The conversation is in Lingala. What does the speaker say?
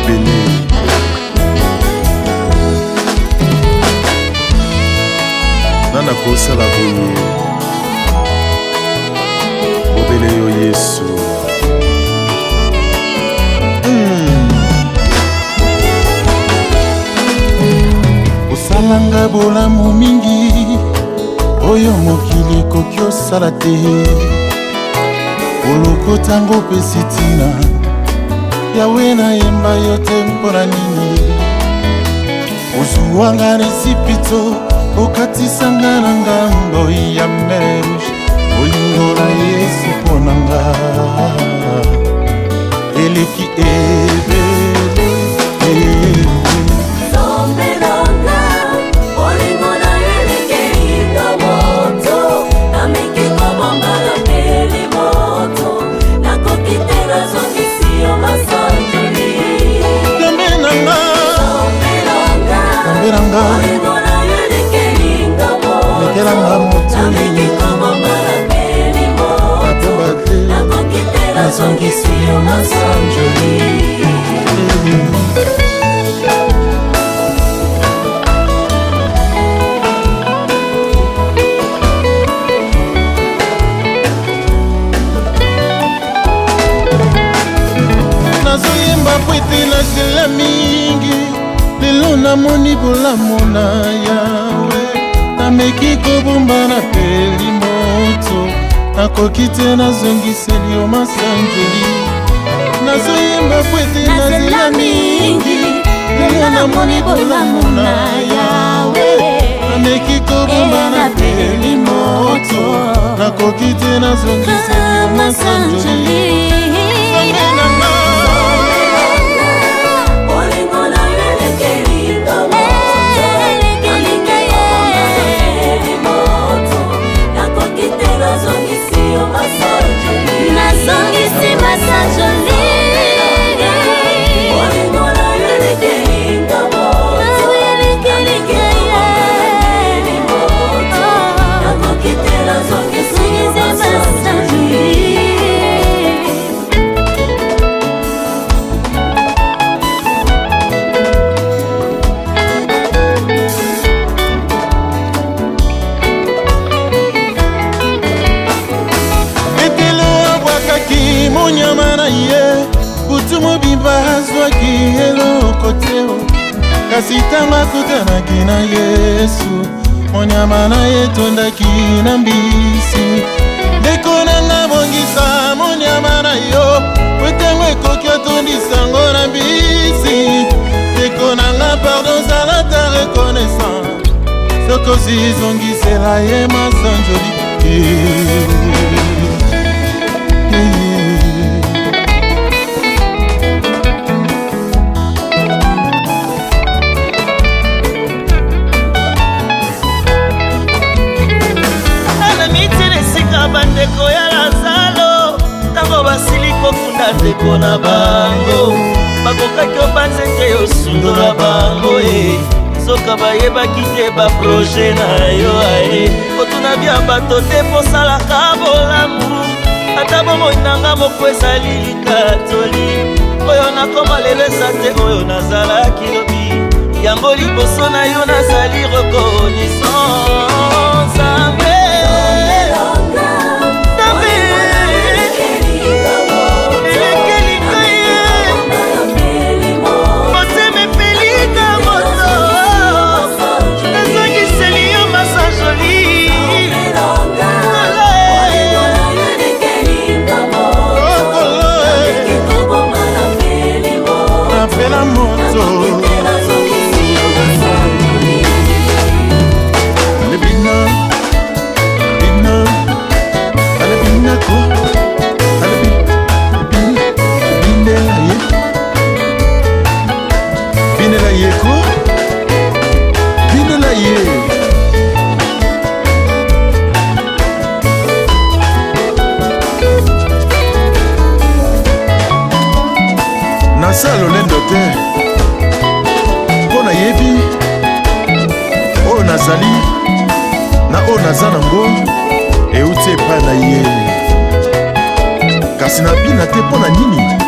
ebele. Nana kosala boye obele yo Yesu. Osalanga bolamu mingi oyo mokili ekoki osala te. Olokota ngo mpe sitina Yawe nayemba yo te mpona nini. Ozuwanga nesipito okatisanga na ngambo ya mer rouge. Olingo na Yesu mpona nga eleki ebele. Lekelanga moto nazongisi yo masanjoli. Nazoyemba pwete na zela mingi lelo namoni bolamu na Yawe. Nameki kobomba na peli moto nakoki te nazongiseli yo masanjoli. Nazoyemba pwete na zela mingi lelo namoni bolamu na Yawe. Nameki kobomba na peli moto nakoki te nazongiseli yo masanjoli. Nazongisi masanjoli. Monyama na ye butu mobimba azwaki eloko te. Kasi ntango akutanaki na Yesu monyama na ye etondaki na mbisi. Ndeko nanga bongisa monyama na yo po ntango ekoki otondisango na mbisi. Ndeko nanga pardon zala ta reconnaissance soko ozizongisela ye masanjoli. bandeko ya Lazalo tango basili kokunda ndeko na bango bakokaki obanzete yo sundola bango soka bayebaki te baproje na yo kotuna bya bato te posalaka bolamu ata bomoi nanga moko ezali likatoli oyo nakoma lelo eza te oyo nazalaki lobi yango liboso na yo nazali reconnaissance. Nasalo lendo te mpona yebi oyo nazali na oyo naza nango euti epai na ye kasi na bina te mpona nini